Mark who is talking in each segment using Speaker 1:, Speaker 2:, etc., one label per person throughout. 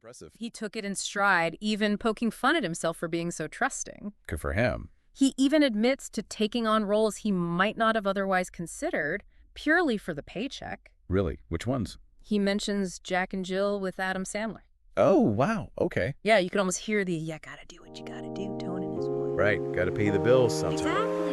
Speaker 1: impressive.
Speaker 2: He took it in stride, even poking fun at himself for being so trusting.
Speaker 1: Good for him.
Speaker 2: He even admits to taking on roles he might not have otherwise considered, purely for the paycheck.
Speaker 1: Really? Which ones?
Speaker 2: He mentions Jack and Jill with Adam Sandler.
Speaker 1: Oh, wow. Okay.
Speaker 2: Yeah, you can almost hear the "you gotta do what you gotta do" tone in his voice.
Speaker 1: Right. Got to pay the bills sometimes.
Speaker 2: Exactly.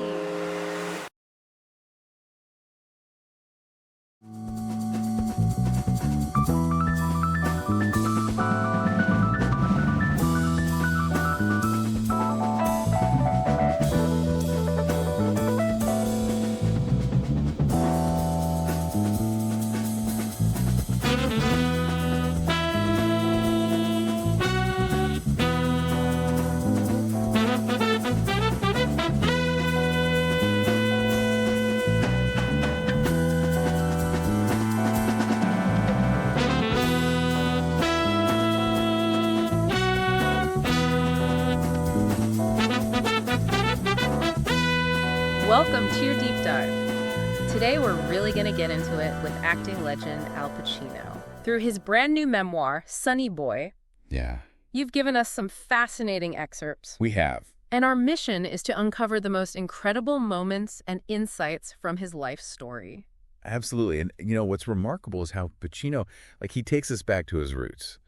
Speaker 2: Welcome to your deep dive. Today we're really going to get into it with acting legend Al Pacino. Through his brand new memoir, Sonny Boy,
Speaker 1: Yeah.
Speaker 2: you've given us some fascinating excerpts.
Speaker 1: We have.
Speaker 2: And our mission is to uncover the most incredible moments and insights from his life story.
Speaker 1: Absolutely. And, what's remarkable is how Pacino, he takes us back to his roots.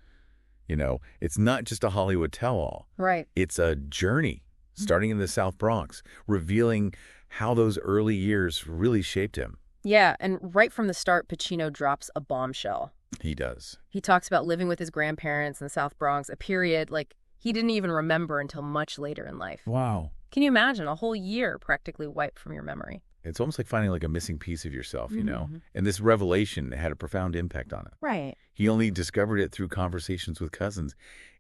Speaker 1: It's not just a Hollywood tell-all.
Speaker 2: Right.
Speaker 1: It's a journey starting in the South Bronx, revealing how those early years really shaped him.
Speaker 2: Yeah, and right from the start, Pacino drops a bombshell.
Speaker 1: He does.
Speaker 2: He talks about living with his grandparents in the South Bronx, a period he didn't even remember until much later in life.
Speaker 1: Wow.
Speaker 2: Can you imagine a whole year practically wiped from your memory?
Speaker 1: It's almost like finding a missing piece of yourself,
Speaker 2: Mm-hmm.
Speaker 1: And this revelation had a profound impact on it.
Speaker 2: Right.
Speaker 1: He only discovered it through conversations with cousins.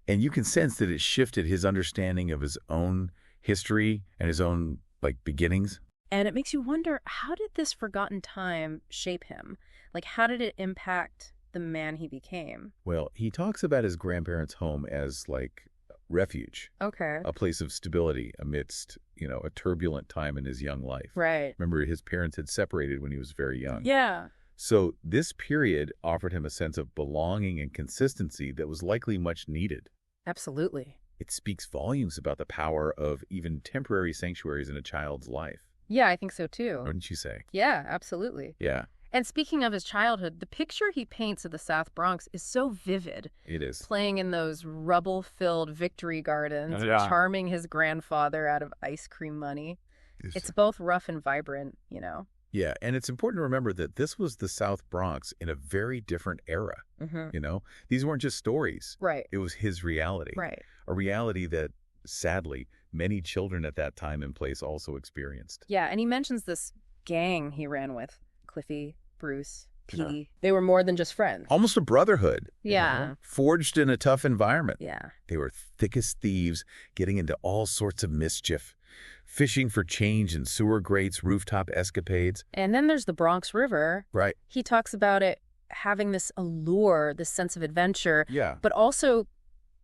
Speaker 1: And you can sense that it shifted his understanding of his own history and his own, beginnings.
Speaker 2: And it makes you wonder, how did this forgotten time shape him? How did it impact the man he became?
Speaker 1: Well, he talks about his grandparents' home as, refuge.
Speaker 2: Okay.
Speaker 1: A place of stability amidst, a turbulent time in his young life.
Speaker 2: Right.
Speaker 1: Remember, his parents had separated when he was very young.
Speaker 2: Yeah.
Speaker 1: So this period offered him a sense of belonging and consistency that was likely much needed.
Speaker 2: Absolutely.
Speaker 1: It speaks volumes about the power of even temporary sanctuaries in a child's life.
Speaker 2: Yeah, I think so too.
Speaker 1: Wouldn't you say?
Speaker 2: Yeah, absolutely.
Speaker 1: Yeah,
Speaker 2: And speaking of his childhood, the picture he paints of the South Bronx is so vivid.
Speaker 1: it is.
Speaker 2: Playing in those rubble-filled victory gardens,
Speaker 1: Yeah.
Speaker 2: charming his grandfather out of ice cream money. It's both rough and vibrant,
Speaker 1: Yeah, and it's important to remember that this was the South Bronx in a very different era.
Speaker 2: Mm-hmm.
Speaker 1: These weren't just stories.
Speaker 2: Right.
Speaker 1: It was his reality.
Speaker 2: Right.
Speaker 1: A reality that, sadly, many children at that time and place also experienced.
Speaker 2: Yeah, and he mentions this gang he ran with. Cliffy, Bruce,
Speaker 1: Yeah.
Speaker 2: Petey. They were more than just friends.
Speaker 1: Almost a brotherhood.
Speaker 2: Yeah.
Speaker 1: Forged in a tough environment.
Speaker 2: Yeah.
Speaker 1: They were thick as thieves, getting into all sorts of mischief, fishing for change in sewer grates, rooftop escapades.
Speaker 2: And then there's the Bronx River.
Speaker 1: Right.
Speaker 2: He talks about it having this allure, this sense of adventure,
Speaker 1: Yeah.
Speaker 2: but also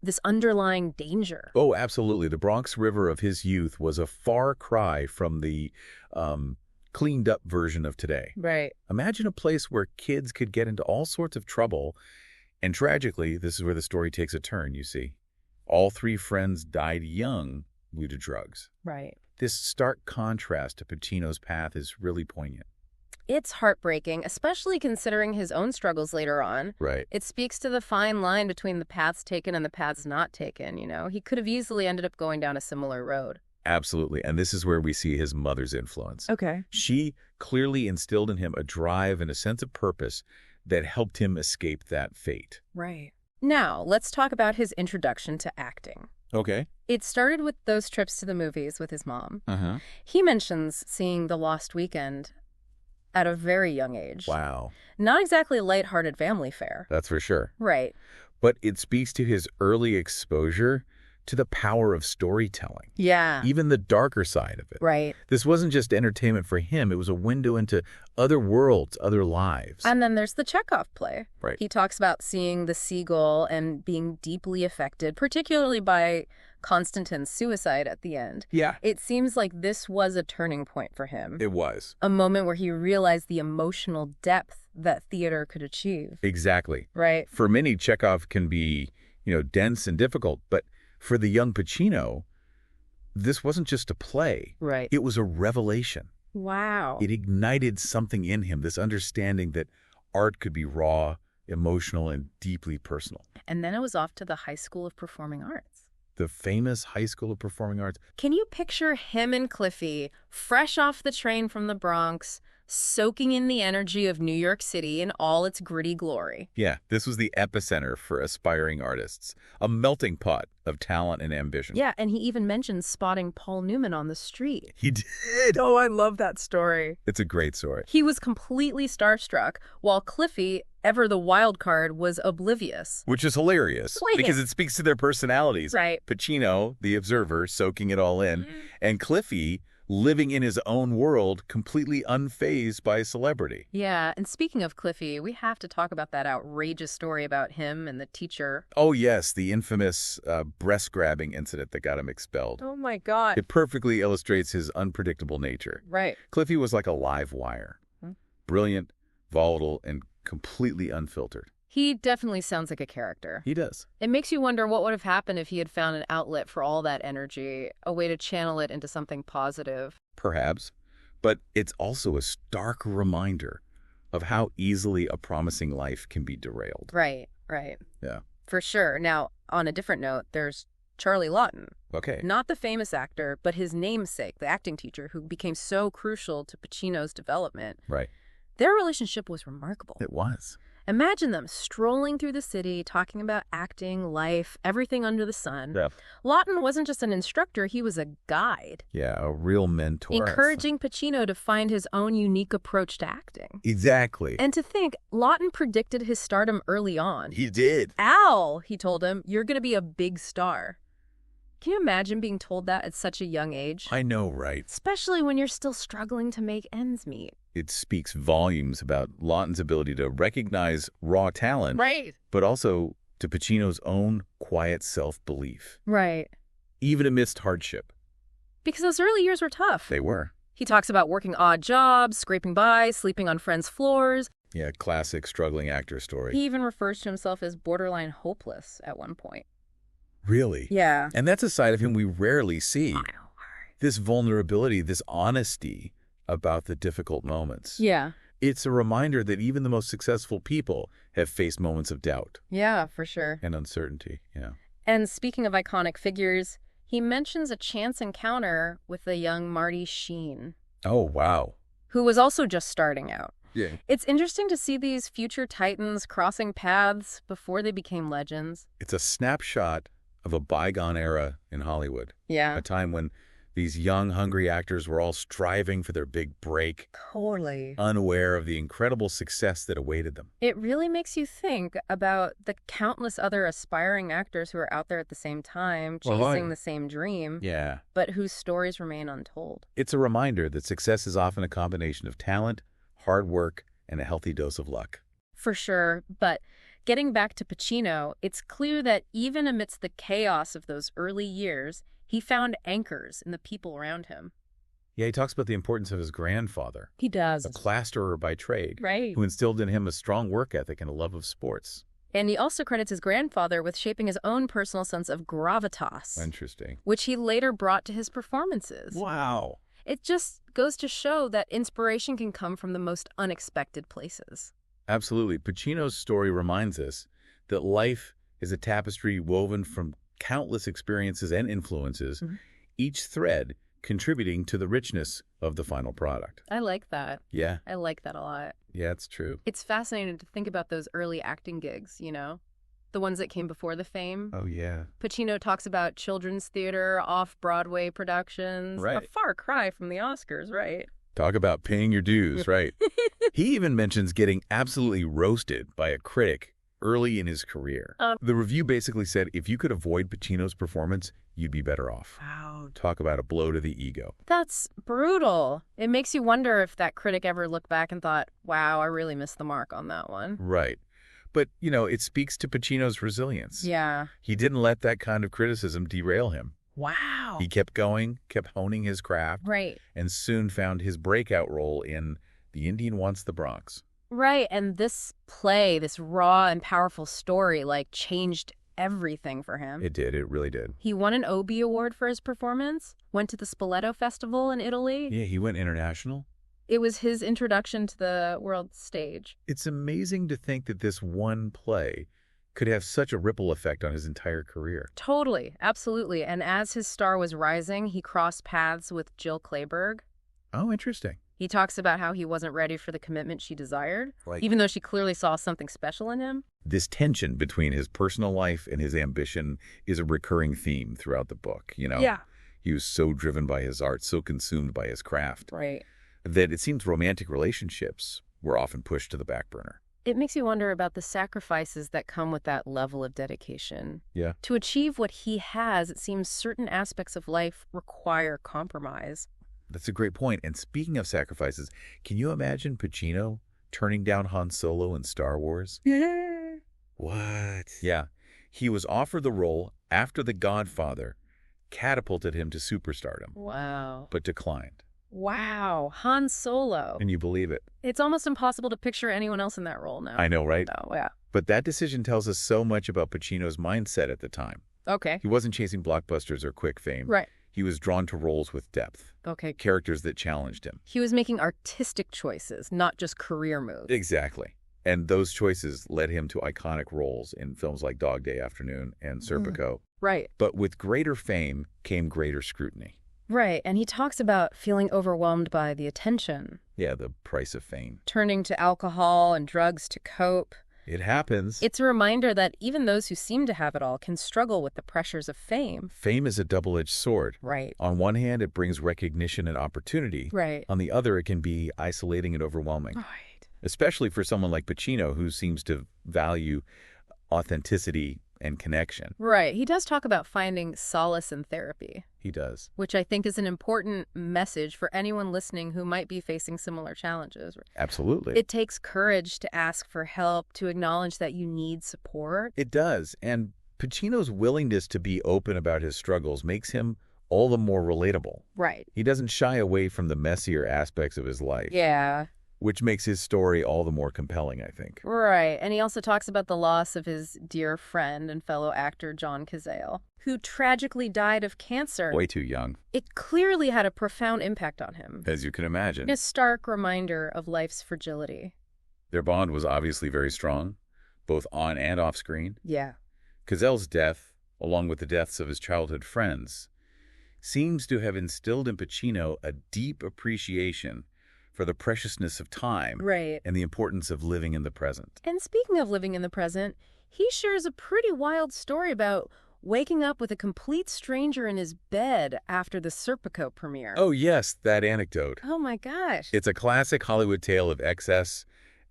Speaker 2: this underlying danger.
Speaker 1: Oh, absolutely. The Bronx River of his youth was a far cry from the cleaned up version of today.
Speaker 2: Right.
Speaker 1: Imagine a place where kids could get into all sorts of trouble. And tragically, this is where the story takes a turn, you see. All three friends died young due to drugs.
Speaker 2: Right.
Speaker 1: This stark contrast to Pacino's path is really poignant.
Speaker 2: It's heartbreaking, especially considering his own struggles later on.
Speaker 1: Right.
Speaker 2: It speaks to the fine line between the paths taken and the paths not taken, He could have easily ended up going down a similar road.
Speaker 1: Absolutely. And this is where we see his mother's influence.
Speaker 2: Okay.
Speaker 1: She clearly instilled in him a drive and a sense of purpose that helped him escape that fate.
Speaker 2: Right. Now, let's talk about his introduction to acting.
Speaker 1: Okay.
Speaker 2: It started with those trips to the movies with his mom.
Speaker 1: Uh-huh.
Speaker 2: He mentions seeing The Lost Weekend at a very young age.
Speaker 1: Wow.
Speaker 2: Not exactly a lighthearted family fare.
Speaker 1: That's for sure.
Speaker 2: Right.
Speaker 1: But it speaks to his early exposure to the power of storytelling,
Speaker 2: Yeah.
Speaker 1: even the darker side of it.
Speaker 2: Right.
Speaker 1: This wasn't just entertainment for him. It was a window into other worlds, other lives.
Speaker 2: And then there's the Chekhov play.
Speaker 1: Right.
Speaker 2: He talks about seeing the seagull and being deeply affected, particularly by Konstantin's suicide at the end.
Speaker 1: Yeah.
Speaker 2: It seems like this was a turning point for him.
Speaker 1: It was.
Speaker 2: A moment where he realized the emotional depth that theater could achieve.
Speaker 1: Exactly.
Speaker 2: Right.
Speaker 1: For many, Chekhov can be dense and difficult. But for the young Pacino, this wasn't just a play.
Speaker 2: Right.
Speaker 1: It was a revelation.
Speaker 2: Wow.
Speaker 1: It ignited something in him, this understanding that art could be raw, emotional, and deeply personal.
Speaker 2: And then it was off to the High School of Performing Arts.
Speaker 1: The famous High School of Performing Arts.
Speaker 2: Can you picture him and Cliffy, fresh off the train from the Bronx, soaking in the energy of New York City in all its gritty glory?
Speaker 1: Yeah, this was the epicenter for aspiring artists, a melting pot of talent and ambition.
Speaker 2: Yeah, and he even mentioned spotting Paul Newman on the street.
Speaker 1: He did.
Speaker 2: Oh, I love that story.
Speaker 1: It's a great story.
Speaker 2: He was completely starstruck, while Cliffy, ever the wild card, was oblivious.
Speaker 1: Which is hilarious because it speaks to their personalities.
Speaker 2: Right.
Speaker 1: Pacino, the observer, soaking it all in, and Cliffy, living in his own world, completely unfazed by celebrity.
Speaker 2: Yeah, and speaking of Cliffy, we have to talk about that outrageous story about him and the teacher.
Speaker 1: Oh, yes, the infamous breast-grabbing incident that got him expelled.
Speaker 2: Oh, my God.
Speaker 1: It perfectly illustrates his unpredictable nature.
Speaker 2: Right.
Speaker 1: Cliffy was like a live wire. Brilliant, volatile, and completely unfiltered.
Speaker 2: He definitely sounds like a character.
Speaker 1: He does.
Speaker 2: It makes you wonder what would have happened if he had found an outlet for all that energy, a way to channel it into something positive.
Speaker 1: Perhaps. But it's also a stark reminder of how easily a promising life can be derailed.
Speaker 2: Right, right.
Speaker 1: Yeah.
Speaker 2: For sure. Now, on a different note, there's Charlie Lawton.
Speaker 1: Okay.
Speaker 2: Not the famous actor, but his namesake, the acting teacher, who became so crucial to Pacino's development.
Speaker 1: Right.
Speaker 2: Their relationship was remarkable.
Speaker 1: It was.
Speaker 2: Imagine them strolling through the city, talking about acting, life, everything under the sun.
Speaker 1: Yeah.
Speaker 2: Lawton wasn't just an instructor, he was a guide.
Speaker 1: Yeah, a real mentor.
Speaker 2: Encouraging Pacino to find his own unique approach to acting.
Speaker 1: Exactly.
Speaker 2: And to think, Lawton predicted his stardom early on.
Speaker 1: He did.
Speaker 2: Al, he told him, you're going to be a big star. Can you imagine being told that at such a young age?
Speaker 1: I know, right?
Speaker 2: Especially when you're still struggling to make ends meet.
Speaker 1: It speaks volumes about Lawton's ability to recognize raw talent,
Speaker 2: Right.
Speaker 1: but also to Pacino's own quiet self-belief,
Speaker 2: Right.
Speaker 1: even amidst hardship.
Speaker 2: Because those early years were tough.
Speaker 1: They were.
Speaker 2: He talks about working odd jobs, scraping by, sleeping on friends' floors.
Speaker 1: Yeah, classic struggling actor story.
Speaker 2: He even refers to himself as borderline hopeless at one point.
Speaker 1: Really?
Speaker 2: Yeah.
Speaker 1: And that's a side of him we rarely see.
Speaker 2: I know.
Speaker 1: This vulnerability, this honesty about the difficult moments.
Speaker 2: Yeah.
Speaker 1: It's a reminder that even the most successful people have faced moments of doubt
Speaker 2: Yeah, for sure.
Speaker 1: and uncertainty. Yeah.
Speaker 2: And speaking of iconic figures, he mentions a chance encounter with the young Marty Sheen,
Speaker 1: Oh, wow.
Speaker 2: who was also just starting out.
Speaker 1: Yeah.
Speaker 2: It's interesting to see these future titans crossing paths before they became legends.
Speaker 1: It's a snapshot of a bygone era in Hollywood,
Speaker 2: Yeah.
Speaker 1: a time when these young, hungry actors were all striving for their big break,
Speaker 2: Totally.
Speaker 1: unaware of the incredible success that awaited them.
Speaker 2: It really makes you think about the countless other aspiring actors who are out there at the same time, chasing the same dream,
Speaker 1: Yeah.
Speaker 2: but whose stories remain untold.
Speaker 1: It's a reminder that success is often a combination of talent, hard work, and a healthy dose of luck.
Speaker 2: For sure, but getting back to Pacino, it's clear that even amidst the chaos of those early years, he found anchors in the people around him.
Speaker 1: Yeah, he talks about the importance of his grandfather,
Speaker 2: He does.
Speaker 1: a plasterer by trade,
Speaker 2: Right.
Speaker 1: who instilled in him a strong work ethic and a love of sports.
Speaker 2: And he also credits his grandfather with shaping his own personal sense of gravitas,
Speaker 1: Interesting.
Speaker 2: which he later brought to his performances.
Speaker 1: Wow.
Speaker 2: It just goes to show that inspiration can come from the most unexpected places.
Speaker 1: Absolutely. Pacino's story reminds us that life is a tapestry woven from countless experiences and influences, each thread contributing to the richness of the final product.
Speaker 2: I like that.
Speaker 1: Yeah.
Speaker 2: I like that a lot.
Speaker 1: Yeah, it's true.
Speaker 2: It's fascinating to think about those early acting gigs, you know? The ones that came before the fame.
Speaker 1: Oh, yeah.
Speaker 2: Pacino talks about children's theater, off-Broadway productions.
Speaker 1: Right.
Speaker 2: A far cry from the Oscars, right?
Speaker 1: Talk about paying your dues, right? He even mentions getting absolutely roasted by a critic early in his career. The review basically said, if you could avoid Pacino's performance, you'd be better off.
Speaker 2: Wow.
Speaker 1: Talk about a blow to the ego.
Speaker 2: That's brutal. It makes you wonder if that critic ever looked back and thought, wow, I really missed the mark on that one.
Speaker 1: Right. But, it speaks to Pacino's resilience.
Speaker 2: Yeah.
Speaker 1: He didn't let that kind of criticism derail him.
Speaker 2: Wow.
Speaker 1: He kept going, kept honing his craft,
Speaker 2: Right.
Speaker 1: and soon found his breakout role in The Indian Wants the Bronx.
Speaker 2: Right. And this play, this raw and powerful story, changed everything for him.
Speaker 1: It did. It really did.
Speaker 2: He won an Obie Award for his performance, went to the Spoleto Festival in Italy.
Speaker 1: Yeah, he went international.
Speaker 2: It was his introduction to the world stage.
Speaker 1: It's amazing to think that this one play could have such a ripple effect on his entire career.
Speaker 2: Totally, absolutely. And as his star was rising, he crossed paths with Jill Clayburgh.
Speaker 1: Oh, interesting.
Speaker 2: He talks about how he wasn't ready for the commitment she desired,
Speaker 1: Like,
Speaker 2: even though she clearly saw something special in him.
Speaker 1: this tension between his personal life and his ambition is a recurring theme throughout the book, you know?
Speaker 2: Yeah.
Speaker 1: He was so driven by his art, so consumed by his craft,
Speaker 2: Right.
Speaker 1: that it seems romantic relationships were often pushed to the back burner.
Speaker 2: It makes you wonder about the sacrifices that come with that level of dedication.
Speaker 1: Yeah.
Speaker 2: To achieve what he has, it seems certain aspects of life require compromise.
Speaker 1: That's a great point. And speaking of sacrifices, can you imagine Pacino turning down Han Solo in Star Wars?
Speaker 2: Yeah.
Speaker 1: What? Yeah. He was offered the role after The Godfather catapulted him to superstardom,
Speaker 2: Wow.
Speaker 1: but declined.
Speaker 2: Wow. Han Solo.
Speaker 1: Can you believe it?
Speaker 2: It's almost impossible to picture anyone else in that role now.
Speaker 1: I know, right?
Speaker 2: Oh, yeah.
Speaker 1: But that decision tells us so much about Pacino's mindset at the time.
Speaker 2: Okay.
Speaker 1: He wasn't chasing blockbusters or quick fame.
Speaker 2: Right.
Speaker 1: He was drawn to roles with depth,
Speaker 2: Okay.
Speaker 1: characters that challenged him.
Speaker 2: He was making artistic choices, not just career moves.
Speaker 1: Exactly. And those choices led him to iconic roles in films like Dog Day Afternoon and Serpico.
Speaker 2: Right.
Speaker 1: But with greater fame came greater scrutiny.
Speaker 2: Right. And he talks about feeling overwhelmed by the attention,
Speaker 1: Yeah, the price of fame.
Speaker 2: turning to alcohol and drugs to cope.
Speaker 1: It happens.
Speaker 2: It's a reminder that even those who seem to have it all can struggle with the pressures of fame.
Speaker 1: Fame is a double-edged sword.
Speaker 2: Right.
Speaker 1: On one hand, it brings recognition and opportunity.
Speaker 2: Right.
Speaker 1: On the other, it can be isolating and overwhelming,
Speaker 2: Right.
Speaker 1: especially for someone like Pacino, who seems to value authenticity and connection.
Speaker 2: Right. He does talk about finding solace in therapy,
Speaker 1: He does.
Speaker 2: which I think is an important message for anyone listening who might be facing similar challenges.
Speaker 1: Absolutely.
Speaker 2: It takes courage to ask for help, to acknowledge that you need support.
Speaker 1: It does. And Pacino's willingness to be open about his struggles makes him all the more relatable.
Speaker 2: Right.
Speaker 1: He doesn't shy away from the messier aspects of his life,
Speaker 2: Yeah.
Speaker 1: which makes his story all the more compelling, I think.
Speaker 2: Right. And he also talks about the loss of his dear friend and fellow actor, John Cazale, who tragically died of cancer.
Speaker 1: Way too young,
Speaker 2: It clearly had a profound impact on him.
Speaker 1: as you can imagine.
Speaker 2: A stark reminder of life's fragility.
Speaker 1: Their bond was obviously very strong, both on and off screen.
Speaker 2: Yeah.
Speaker 1: Cazale's death, along with the deaths of his childhood friends, seems to have instilled in Pacino a deep appreciation for the preciousness of time
Speaker 2: Right.
Speaker 1: and the importance of living in the present.
Speaker 2: And speaking of living in the present, he shares a pretty wild story about waking up with a complete stranger in his bed after the Serpico premiere.
Speaker 1: Oh, yes, that anecdote.
Speaker 2: Oh my gosh.
Speaker 1: It's a classic Hollywood tale of excess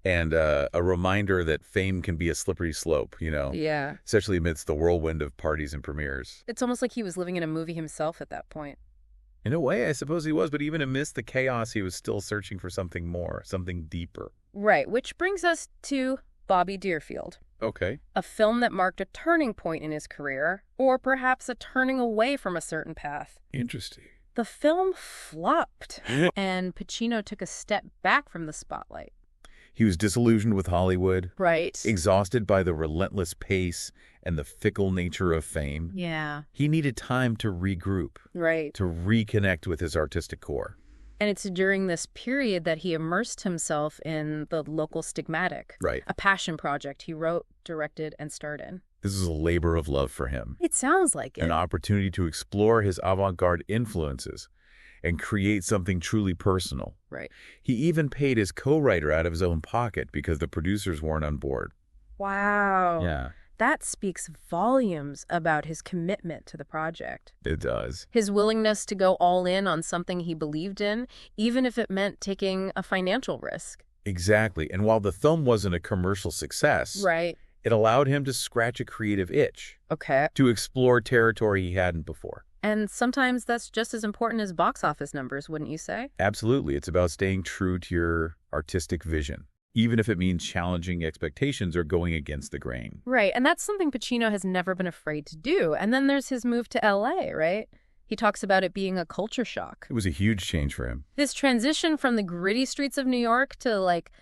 Speaker 1: and a reminder that fame can be a slippery slope, you know,
Speaker 2: Yeah.
Speaker 1: especially amidst the whirlwind of parties and premieres.
Speaker 2: It's almost like he was living in a movie himself at that point.
Speaker 1: In a way, I suppose he was, but even amidst the chaos, he was still searching for something more, something deeper.
Speaker 2: Right, which brings us to Bobby Deerfield,
Speaker 1: Okay.
Speaker 2: a film that marked a turning point in his career, or perhaps a turning away from a certain path.
Speaker 1: Interesting.
Speaker 2: The film flopped, and Pacino took a step back from the spotlight.
Speaker 1: He was disillusioned with Hollywood,
Speaker 2: Right.
Speaker 1: exhausted by the relentless pace and the fickle nature of fame.
Speaker 2: Yeah.
Speaker 1: He needed time to regroup,
Speaker 2: Right.
Speaker 1: to reconnect with his artistic core.
Speaker 2: And it's during this period that he immersed himself in the local stigmatic,
Speaker 1: Right.
Speaker 2: a passion project he wrote, directed, and starred in.
Speaker 1: This is a labor of love for him,
Speaker 2: It sounds like it.
Speaker 1: an opportunity to explore his avant-garde influences and create something truly personal.
Speaker 2: Right.
Speaker 1: He even paid his co-writer out of his own pocket because the producers weren't on board.
Speaker 2: Wow.
Speaker 1: Yeah,
Speaker 2: That speaks volumes about his commitment to the project.
Speaker 1: it does.
Speaker 2: His willingness to go all in on something he believed in, even if it meant taking a financial risk.
Speaker 1: Exactly. And while the film wasn't a commercial success,
Speaker 2: Right.
Speaker 1: it allowed him to scratch a creative itch,
Speaker 2: Okay.
Speaker 1: to explore territory he hadn't before.
Speaker 2: And sometimes that's just as important as box office numbers, wouldn't you say?
Speaker 1: Absolutely. It's about staying true to your artistic vision, even if it means challenging expectations or going against the grain.
Speaker 2: Right. And that's something Pacino has never been afraid to do. And then there's his move to LA, right? He talks about it being a culture shock.
Speaker 1: It was a huge change for him.
Speaker 2: This transition from the gritty streets of New York to, like,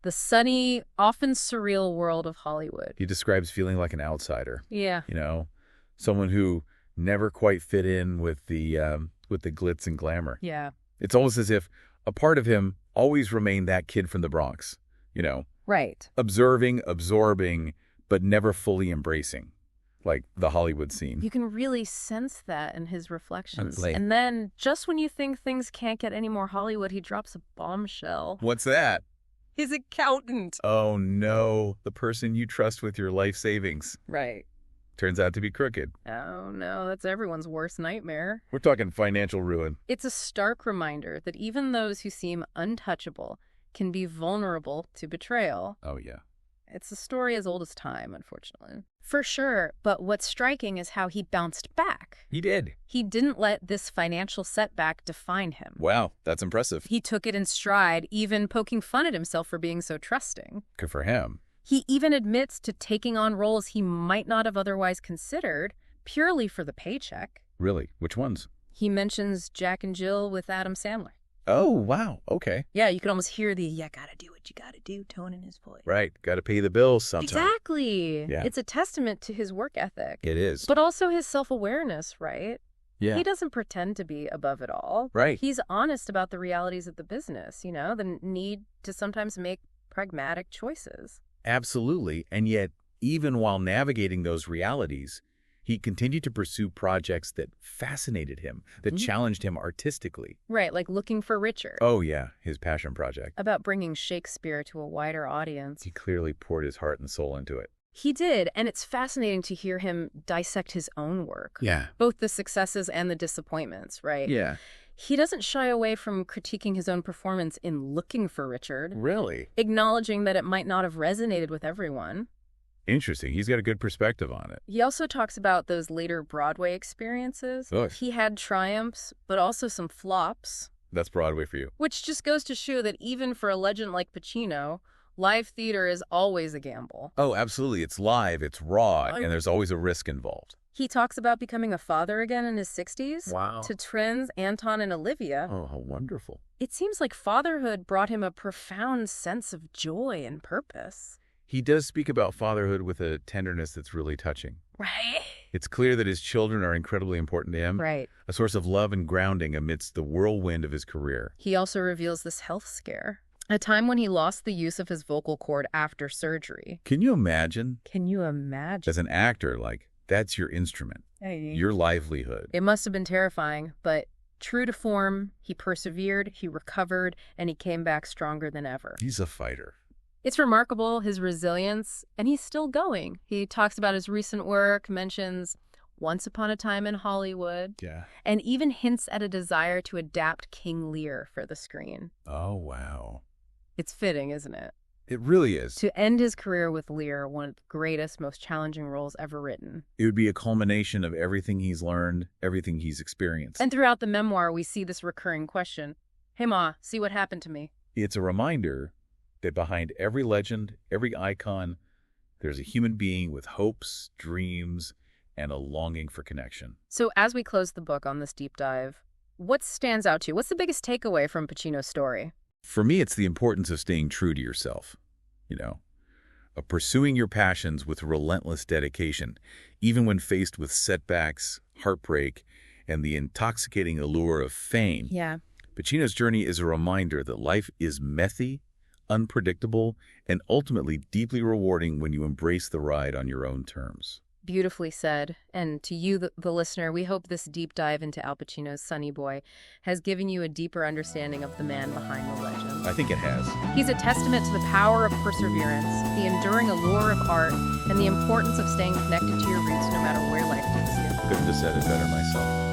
Speaker 2: the sunny, often surreal world of Hollywood.
Speaker 1: He describes feeling like an outsider,
Speaker 2: Yeah.
Speaker 1: someone who never quite fit in with the glitz and glamour.
Speaker 2: Yeah.
Speaker 1: It's almost as if a part of him always remained that kid from the Bronx,
Speaker 2: Right.
Speaker 1: observing, absorbing, but never fully embracing, like the Hollywood scene.
Speaker 2: You can really sense that in his reflections.
Speaker 1: Like-
Speaker 2: And then, just when you think things can't get any more Hollywood, he drops a bombshell.
Speaker 1: What's that?
Speaker 2: His accountant.
Speaker 1: Oh, no. The person you trust with your life savings
Speaker 2: Right.
Speaker 1: turns out to be crooked.
Speaker 2: Oh, no, that's everyone's worst nightmare.
Speaker 1: We're talking financial ruin.
Speaker 2: It's a stark reminder that even those who seem untouchable can be vulnerable to betrayal.
Speaker 1: Oh, yeah.
Speaker 2: It's a story as old as time, unfortunately. For sure, but what's striking is how he bounced back.
Speaker 1: He did.
Speaker 2: He didn't let this financial setback define him.
Speaker 1: Wow, that's impressive.
Speaker 2: He took it in stride, even poking fun at himself for being so trusting.
Speaker 1: Good for him.
Speaker 2: He even admits to taking on roles he might not have otherwise considered, purely for the paycheck.
Speaker 1: Really? Which ones?
Speaker 2: He mentions Jack and Jill with Adam Sandler.
Speaker 1: Oh, wow. Okay.
Speaker 2: Yeah, you can almost hear the, "you gotta do what you gotta do" tone in his voice.
Speaker 1: Right. Got to pay the bills sometime.
Speaker 2: Exactly.
Speaker 1: Yeah.
Speaker 2: It's a testament to his work ethic.
Speaker 1: It is.
Speaker 2: But also his self-awareness, right?
Speaker 1: Yeah.
Speaker 2: He doesn't pretend to be above it all.
Speaker 1: Right.
Speaker 2: He's honest about the realities of the business, the need to sometimes make pragmatic choices.
Speaker 1: Absolutely. And yet, even while navigating those realities, he continued to pursue projects that fascinated him, that challenged him artistically.
Speaker 2: Right, like Looking for Richard.
Speaker 1: Oh, yeah, his passion project.
Speaker 2: About bringing Shakespeare to a wider audience.
Speaker 1: He clearly poured his heart and soul into it.
Speaker 2: He did, and it's fascinating to hear him dissect his own work.
Speaker 1: Yeah.
Speaker 2: Both the successes and the disappointments, right?
Speaker 1: Yeah.
Speaker 2: He doesn't shy away from critiquing his own performance in Looking for Richard,
Speaker 1: Really?
Speaker 2: acknowledging that it might not have resonated with everyone.
Speaker 1: Interesting. He's got a good perspective on it.
Speaker 2: He also talks about those later Broadway experiences.
Speaker 1: Oh.
Speaker 2: He had triumphs, but also some flops,
Speaker 1: That's Broadway for you.
Speaker 2: which just goes to show that even for a legend like Pacino, live theater is always a gamble.
Speaker 1: Oh, absolutely. It's live, it's raw,
Speaker 2: I-
Speaker 1: and there's always a risk involved.
Speaker 2: He talks about becoming a father again in his 60s.
Speaker 1: Wow.
Speaker 2: To twins, Anton and Olivia.
Speaker 1: Oh, how wonderful.
Speaker 2: It seems like fatherhood brought him a profound sense of joy and purpose.
Speaker 1: He does speak about fatherhood with a tenderness that's really touching.
Speaker 2: Right.
Speaker 1: It's clear that his children are incredibly important to him,
Speaker 2: Right.
Speaker 1: a source of love and grounding amidst the whirlwind of his career.
Speaker 2: He also reveals this health scare, a time when he lost the use of his vocal cord after surgery.
Speaker 1: Can you imagine?
Speaker 2: Can you imagine?
Speaker 1: As an actor, that's your instrument, your livelihood.
Speaker 2: It must have been terrifying, but true to form, he persevered, he recovered, and he came back stronger than ever.
Speaker 1: He's a fighter.
Speaker 2: It's remarkable, his resilience, and he's still going. He talks about his recent work, mentions Once Upon a Time in Hollywood,
Speaker 1: Yeah.
Speaker 2: and even hints at a desire to adapt King Lear for the screen.
Speaker 1: Oh, wow.
Speaker 2: It's fitting, isn't it?
Speaker 1: It really is.
Speaker 2: To end his career with Lear, one of the greatest, most challenging roles ever written.
Speaker 1: It would be a culmination of everything he's learned, everything he's experienced.
Speaker 2: And throughout the memoir, we see this recurring question. Hey, Ma, see what happened to me?
Speaker 1: It's a reminder that behind every legend, every icon, there's a human being with hopes, dreams, and a longing for connection.
Speaker 2: So as we close the book on this deep dive, what stands out to you? What's the biggest takeaway from Pacino's story?
Speaker 1: For me, it's the importance of staying true to yourself, of pursuing your passions with relentless dedication, even when faced with setbacks, heartbreak, and the intoxicating allure of fame.
Speaker 2: Yeah.
Speaker 1: Pacino's journey is a reminder that life is messy, unpredictable, and ultimately deeply rewarding when you embrace the ride on your own terms.
Speaker 2: Beautifully said. And to you, the listener, we hope this deep dive into Al Pacino's Sonny Boy has given you a deeper understanding of the man behind the legend.
Speaker 1: I think it has.
Speaker 2: He's a testament to the power of perseverance, the enduring allure of art, and the importance of staying connected to your roots no matter where life takes you.
Speaker 1: Couldn't have said it better myself.